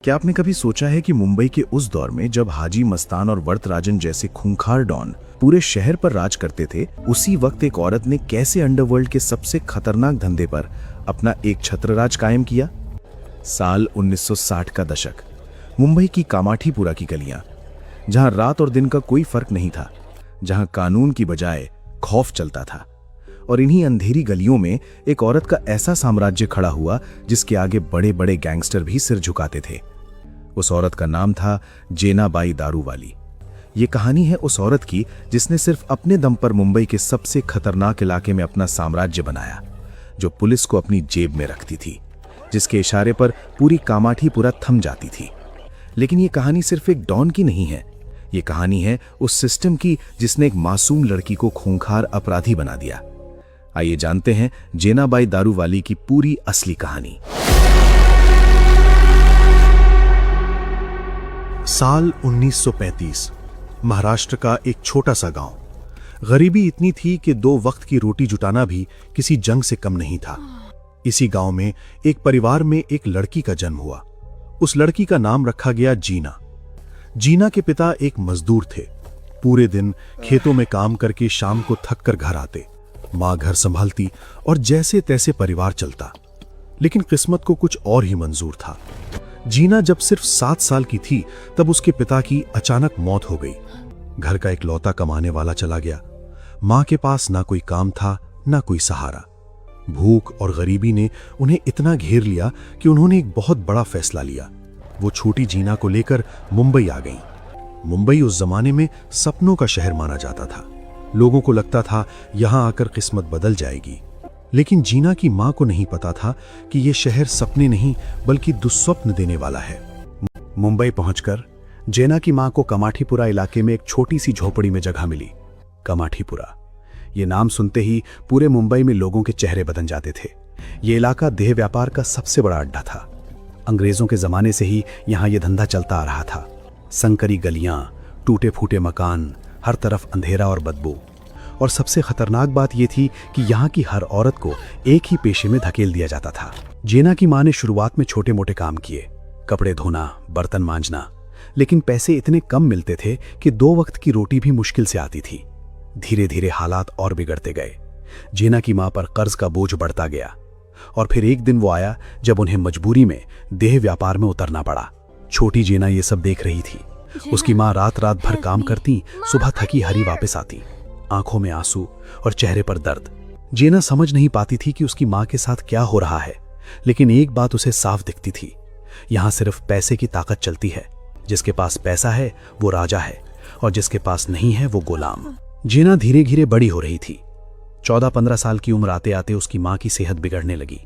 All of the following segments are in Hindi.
क्या आपने कभी सोचा है कि मुंबई के उस दौर में जब हाजी मस्तान और वरदराजन जैसे खूंखार डॉन पूरे शहर पर राज करते थे, उसी वक्त एक औरत ने कैसे अंडरवर्ल्ड के सबसे खतरनाक धंधे पर अपना एक छत्रराज कायम किया? साल 1960 का दशक, मुंबई की कामाठीपुरा की गलियां, जहां रात और दिन का कोई फर्क नहीं था, जहां कानून की बजाय खौफ चलता था। और इन्हीं अंधेरी गलियों में एक औरत का ऐसा साम्राज्य खड़ा हुआ जिसके आगे बड़े बड़े गैंगस्टर भी सिर झुकाते थे। उस औरत का नाम था जेनाबाई दारूवाली। ये कहानी है उस औरत की जिसने सिर्फ अपने दम पर मुंबई के सबसे खतरनाक इलाके में अपना साम्राज्य बनाया, जो पुलिस को अपनी जेब में रखती थी, जिसके इशारे पर पूरी कामाठीपुरा थम जाती थी। लेकिन ये कहानी सिर्फ एक डॉन की नहीं है, ये कहानी है उस सिस्टम की जिसने एक मासूम लड़की को खूंखार अपराधी बना दिया। आइए जानते हैं जेनाबाई दारूवाली की पूरी असली कहानी। साल 1935, महाराष्ट्र का एक छोटा सा गांव। गरीबी इतनी थी कि 2 वक्त की रोटी जुटाना भी किसी जंग से कम नहीं था। इसी गांव में एक परिवार में एक लड़की का जन्म हुआ। उस लड़की का नाम रखा गया जीना। जीना के पिता एक मजदूर थे। पूरे दिन खेतों में काम करके शाम को थक कर घर आते। मां घर संभालती और जैसे तैसे परिवार चलता। लेकिन किस्मत को कुछ और ही मंजूर था। जीना जब सिर्फ 7 साल की थी तब उसके पिता की अचानक मौत हो गई। घर का इकलौता कमाने वाला चला गया। मां के पास ना कोई काम था, ना कोई सहारा। भूख और गरीबी ने उन्हें इतना घेर लिया कि उन्होंने एक बहुत बड़ा फैसला लिया। वो छोटी जीना को लेकर मुंबई आ गई। मुंबई उस जमाने में सपनों का शहर माना जाता था। लोगों को लगता था यहां आकर किस्मत बदल जाएगी। लेकिन जीना की मां को नहीं पता था कि यह शहर सपने नहीं बल्कि दुस्वप्न देने वाला है। मुंबई पहुंचकर जेना की मां को कामाठीपुरा इलाके में एक छोटी सी झोपड़ी में जगह मिली। कामाठीपुरा, ये नाम सुनते ही पूरे मुंबई में लोगों के चेहरे बदल जाते थे। ये इलाका देह व्यापार का सबसे बड़ा अड्डा था। अंग्रेजों के जमाने से ही यहां यह धंधा चलता आ रहा था। संकरी गलियां, टूटे फूटे मकान, हर तरफ अंधेरा और बदबू। और सबसे खतरनाक बात यह थी कि यहाँ की हर औरत को एक ही पेशे में धकेल दिया जाता था। जेना की मां ने शुरुआत में छोटे मोटे काम किए, कपड़े धोना, बर्तन मांजना, लेकिन पैसे इतने कम मिलते थे कि 2 वक्त की रोटी भी मुश्किल से आती थी। धीरे धीरे हालात और बिगड़ते गए। जेना की मां पर कर्ज का बोझ बढ़ता गया। और फिर एक दिन वो आया जब उन्हें मजबूरी में देह व्यापार में उतरना पड़ा। छोटी जेना ये सब देख रही थी। उसकी मां रात रात भर काम करती, सुबह थकी हारी वापस आती, आंखों में आंसू और चेहरे पर दर्द। जेना समझ नहीं पाती थी कि उसकी मां के साथ क्या हो रहा है, लेकिन एक बात उसे साफ दिखती थी, यहां सिर्फ पैसे की ताकत चलती है। जिसके पास पैसा है वो राजा है और जिसके पास नहीं है वो गुलाम। जेना धीरे धीरे बड़ी हो रही थी। 14-15 साल की उम्र आते आते उसकी मां की सेहत बिगड़ने लगी।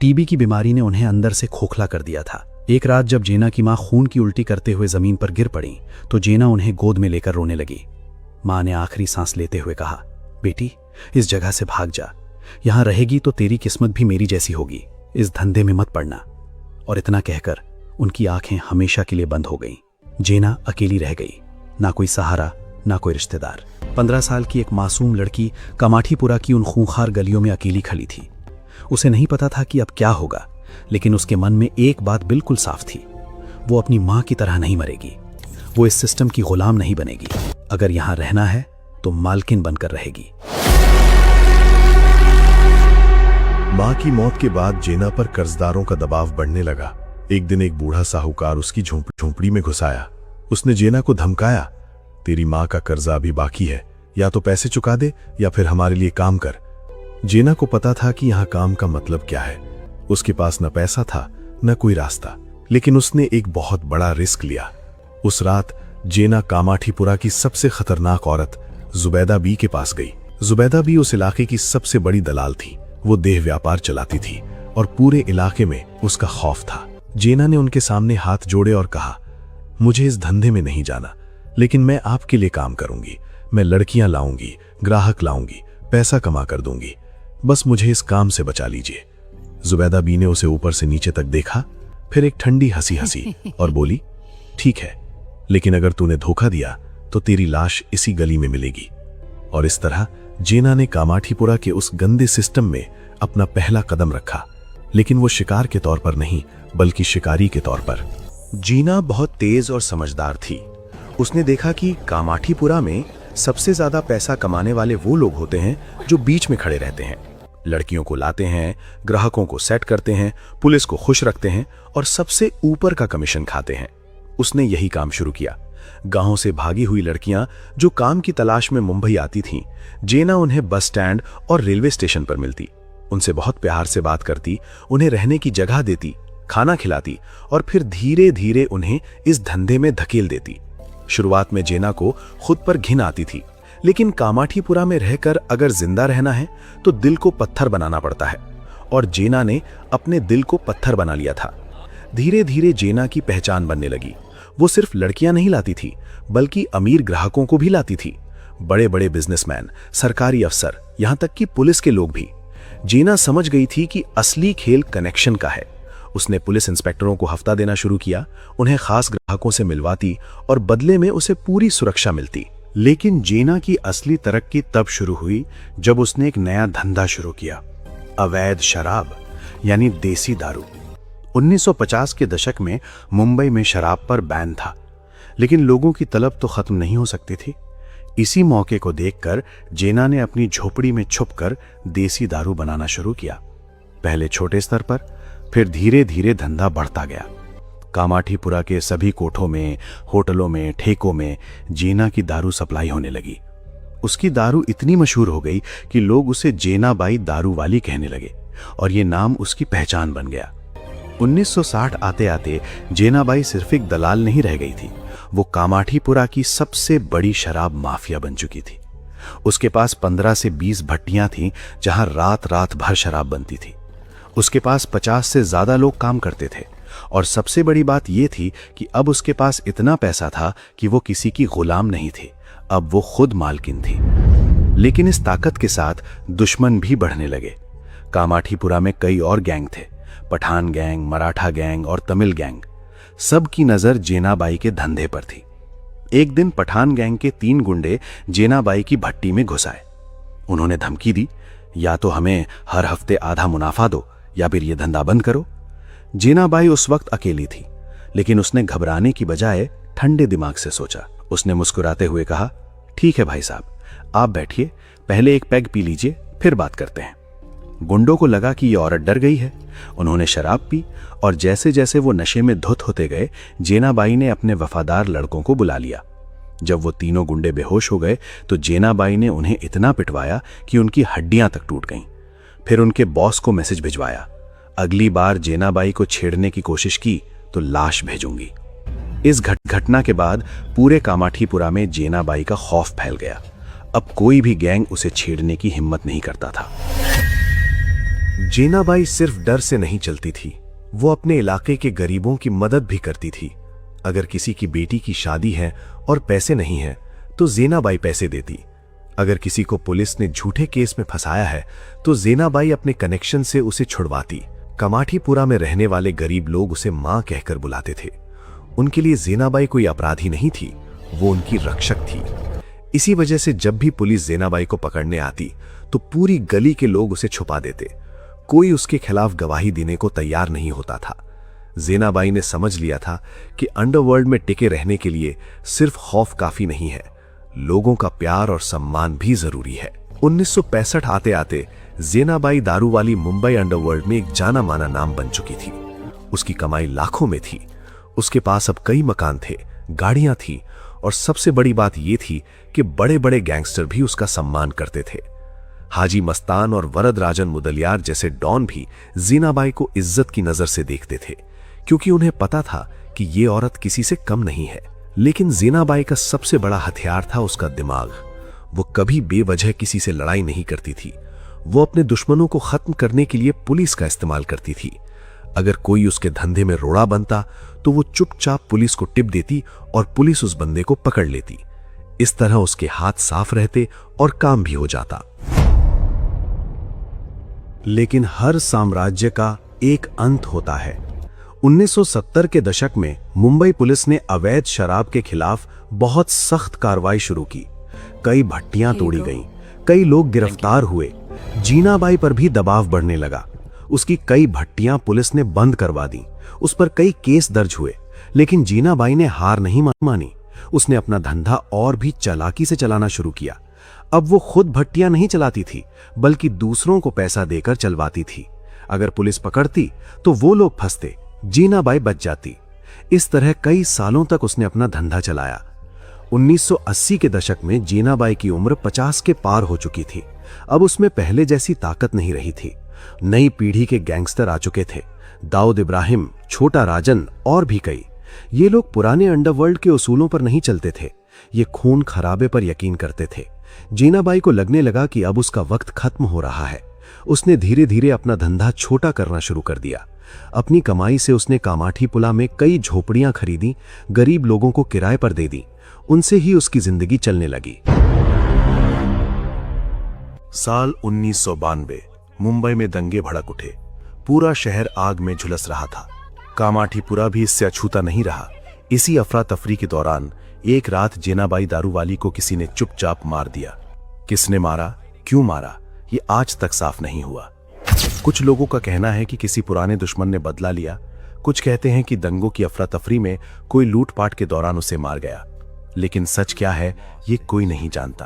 टीबी की बीमारी ने उन्हें अंदर से खोखला कर दिया था। एक रात जब जेना की मां खून की उल्टी करते हुए जमीन पर गिर पड़ी तो जेना उन्हें गोद में लेकर रोने लगी। मां ने आखिरी सांस लेते हुए कहा, बेटी, इस जगह से भाग जा। यहां रहेगी तो तेरी किस्मत भी मेरी जैसी होगी। इस धंधे में मत पड़ना। और इतना कहकर उनकी आंखें हमेशा के लिए बंद हो गईं। जेना अकेली रह गई, ना कोई सहारा, ना कोई रिश्तेदार। 15 साल की एक मासूम लड़की कामाठीपुरा की उन खूंखार गलियों में अकेली खड़ी थी। उसे नहीं पता था कि अब क्या होगा, लेकिन उसके मन में एक बात बिल्कुल साफ थी, वो अपनी मां की तरह नहीं मरेगी। वो इस सिस्टम की गुलाम नहीं बनेगी। अगर यहां रहना है तो मालकिन बनकर रहेगी। मां की मौत के बाद जेना पर कर्जदारों का दबाव बढ़ने लगा। एक दिन एक बूढ़ा साहूकार उसकी झोंपड़ी में घुस आया। उसने जेना को धमकाया, तेरी मां का कर्जा अभी बाकी है, या तो पैसे चुका दे या फिर हमारे लिए काम कर। जेना को पता था कि यहां काम का मतलब क्या है। उसके पास न पैसा था न कोई रास्ता, लेकिन उसने एक बहुत बड़ा रिस्क लिया। उस रात जेना कामाठीपुरा की सबसे खतरनाक औरत जुबैदा बी के पास गई। जुबैदा बी उस इलाके की सबसे बड़ी दलाल थी। वो देह व्यापार चलाती थी और पूरे इलाके में उसका खौफ था। जेना ने उनके सामने हाथ जोड़े और कहा, मुझे इस धंधे में नहीं जाना, लेकिन मैं आपके लिए काम करूंगी। मैं लड़कियां लाऊंगी, ग्राहक लाऊंगी, पैसा कमा कर दूंगी। बस मुझे इस काम से बचा लीजिए। जुबैदा बी ने उसे ऊपर से नीचे तक देखा, फिर एक ठंडी हंसी हंसी और बोली, ठीक है, लेकिन अगर तूने धोखा दिया तो तेरी लाश इसी गली में मिलेगी। और इस तरह जेना ने कामाठीपुरा के उस गंदे सिस्टम में अपना पहला कदम रखा, लेकिन वो शिकार के तौर पर नहीं बल्कि शिकारी के तौर पर। जीना बहुत तेज और समझदार थी। उसने देखा कि कामाठीपुरा में सबसे ज्यादा पैसा कमाने वाले वो लोग होते हैं जो बीच में खड़े रहते हैं, लड़कियों को लाते हैं, ग्राहकों को सेट करते हैं, पुलिस को खुश रखते हैं और सबसे ऊपर का कमीशन खाते हैं। उसने यही काम शुरू किया। गांवों से भागी हुई लड़कियां जो काम की तलाश में मुंबई आती थीं, जेना उन्हें बस स्टैंड और रेलवे स्टेशन पर मिलती, उनसे बहुत प्यार से बात करती, उन्हें रहने की जगह देती, खाना खिलाती और फिर धीरे धीरे उन्हें इस धंधे में धकेल देती। शुरुआत में जेना को खुद पर घिन आती थी, लेकिन कामाठीपुरा में रहकर अगर जिंदा रहना है तो दिल को पत्थर बनाना पड़ता है, और जेना ने अपने दिल को पत्थर बना लिया था। धीरे धीरे जेना की पहचान बनने लगी। वो सिर्फ लड़कियां नहीं लाती थी, बल्कि अमीर ग्राहकों को भी लाती थी, बड़े बड़े बिजनेसमैन, सरकारी अफसर, यहां तक कि पुलिस के लोग भी। जेना समझ गई थी कि असली खेल कनेक्शन का है। उसने पुलिस इंस्पेक्टरों को हफ्ता देना शुरू किया, उन्हें खास ग्राहकों से मिलवाती और बदले में उसे पूरी सुरक्षा मिलती। लेकिन जेना की असली तरक्की तब शुरू हुई जब उसने एक नया धंधा शुरू किया, अवैध शराब यानी देसी दारू। 1950 के दशक में मुंबई में शराब पर बैन था, लेकिन लोगों की तलब तो खत्म नहीं हो सकती थी। इसी मौके को देखकर जेना ने अपनी झोपड़ी में छुपकर देसी दारू बनाना शुरू किया। पहले छोटे स्तर पर, फिर धीरे धीरे धंधा बढ़ता गया। कामाठीपुरा के सभी कोठों में, होटलों में, ठेकों में जेना की दारू सप्लाई होने लगी। उसकी दारू इतनी मशहूर हो गई कि लोग उसे जेना बाई दारू वाली कहने लगे और ये नाम उसकी पहचान बन गया। 1960 आते आते जेना बाई सिर्फ एक दलाल नहीं रह गई थी, वो कामाठीपुरा की सबसे बड़ी शराब माफिया बन चुकी थी। उसके पास 15 से 20 भट्टियां थीं जहां रात रात भर शराब बनती थी। उसके पास 50 से ज्यादा लोग काम करते थे, और सबसे बड़ी बात यह थी कि अब उसके पास इतना पैसा था कि वो किसी की गुलाम नहीं थी, अब वो खुद मालकिन थी। लेकिन इस ताकत के साथ दुश्मन भी बढ़ने लगे। कामाठीपुरा में कई और गैंग थे, पठान गैंग, मराठा गैंग और तमिल गैंग। सबकी नजर जेनाबाई के धंधे पर थी। एक दिन पठान गैंग के 3 गुंडे जेनाबाई की भट्टी में घुस आए। उन्होंने धमकी दी, या तो हमें हर हफ्ते आधा मुनाफा दो या फिर यह धंधा बंद करो। जेनाबाई उस वक्त अकेली थी, लेकिन उसने घबराने की बजाय ठंडे दिमाग से सोचा। उसने मुस्कुराते हुए कहा, ठीक है भाई साहब, आप बैठिए, पहले एक पैग पी लीजिए, फिर बात करते हैं। गुंडों को लगा कि यह औरत डर गई है। उन्होंने शराब पी और जैसे जैसे वो नशे में धुत होते गए, जेनाबाई ने अपने वफादार लड़कों को बुला लिया। जब वो तीनों गुंडे बेहोश हो गए तो जेनाबाई ने उन्हें इतना पिटवाया कि उनकी हड्डियां तक टूट गईं। फिर उनके बॉस को मैसेज भिजवाया, अगली बार जेनाबाई को छेड़ने की कोशिश की तो लाश भेजूंगी। इस घटना के बाद पूरे कामाठीपुरा में जेनाबाई का खौफ फैल गया। अब कोई भी गैंग उसे छेड़ने की हिम्मत नहीं करता था। जेनाबाई सिर्फ डर से नहीं चलती थी, वो अपने इलाके के गरीबों की मदद भी करती थी। अगर किसी की बेटी की शादी है और पैसे नहीं है तो जेनाबाई पैसे देती। अगर किसी को पुलिस ने झूठे केस में फंसाया है तो जेनाबाई अपने कनेक्शन से उसे छुड़वाती। कामाठीपुरा में रहने वाले गरीब लोग उसे मां कहकर बुलाते थे। उनके लिए जेनाबाई कोई अपराधी नहीं थी, वो उनकी रक्षक थी। इसी वजह से जब भी पुलिस जेनाबाई को पकड़ने आती तो पूरी गली के लोग उसे छुपा देते। कोई उसके खिलाफ गवाही देने को तैयार नहीं होता था। जेनाबाई ने समझ लिया था कि अंडरवर्ल्ड में टिके रहने के लिए सिर्फ खौफ काफी नहीं है, लोगों का प्यार और सम्मान भी जरूरी है। 1965 आते आते जेनाबाई दारू वाली मुंबई अंडरवर्ल्ड में एक जाना माना नाम बन चुकी थी। उसकी कमाई लाखों में थी। उसके पास अब कई मकान थे, गाड़ियां थी, और सबसे बड़ी बात यह थी कि बड़े बड़े गैंगस्टर भी उसका सम्मान करते थे। हाजी मस्तान और वरदराजन मुदलियार जैसे डॉन भी जेनाबाई को इज्जत की नजर से देखते थे, क्योंकि उन्हें पता था कि ये औरत किसी से कम नहीं है। लेकिन जेनाबाई का सबसे बड़ा हथियार था उसका दिमाग। वो कभी बेवजह किसी से लड़ाई नहीं करती थी। वो अपने दुश्मनों को खत्म करने के लिए पुलिस का इस्तेमाल करती थी। अगर कोई उसके धंधे में रोड़ा बनता तो वो चुपचाप पुलिस को टिप देती और पुलिस उस बंदे को पकड़ लेती। इस तरह उसके हाथ साफ रहते और काम भी हो जाता। लेकिन हर साम्राज्य का एक अंत होता है। 1970 के दशक में मुंबई पुलिस ने अवैध शराब के खिलाफ बहुत सख्त कार्रवाई शुरू की। कई भट्टियां तोड़ी गईं, कई लोग गिरफ्तार हुए। जीनाबाई पर भी दबाव बढ़ने लगा। उसकी कई भट्टियां पुलिस ने बंद करवा दी, उस पर कई केस दर्ज हुए। लेकिन जीनाबाई ने हार नहीं मानी। उसने अपना धंधा और भी चालाकी से चलाना शुरू किया। अब वो खुद भट्टियां नहीं चलाती थी, बल्कि दूसरों को पैसा देकर चलवाती थी। अगर पुलिस पकड़ती तो वो लोग फंसते, जीनाबाई बच जाती। इस तरह कई सालों तक उसने अपना धंधा चलाया। 1980 के दशक में जीनाबाई की उम्र 50 के पार हो चुकी थी। अब उसमें पहले जैसी ताकत नहीं रही थी। नई पीढ़ी के गैंगस्टर आ चुके थे, दाऊद इब्राहिम, छोटा राजन और भी कई। ये लोग पुराने अंडरवर्ल्ड के उसूलों पर नहीं चलते थे, ये खून खराबे पर यकीन करते थे। जीनाबाई को लगने लगा कि अब उसका वक्त खत्म हो रहा है। उसने धीरे धीरे अपना धंधा छोटा करना शुरू कर दिया। अपनी कमाई से उसने कामाठी पुला में कई झोपड़ियां खरीदी, गरीब लोगों को किराए पर दे दी। उनसे ही उसकी जिंदगी चलने लगी। साल 1992 मुंबई में दंगे भड़क उठे। पूरा शहर आग में झुलस रहा था। कामाठीपुरा भी इससे अछूता नहीं रहा। इसी अफरा तफरी के दौरान एक रात जीनाबाई दारूवाली को किसी ने चुपचाप मार दिया। किसने मारा, क्यों मारा, ये आज तक साफ नहीं हुआ। कुछ लोगों का कहना है कि किसी पुराने दुश्मन ने बदला लिया। कुछ कहते हैं कि दंगों की अफरा तफरी में कोई लूटपाट के दौरान उसे मार गया। लेकिन सच क्या है, ये कोई नहीं जानता।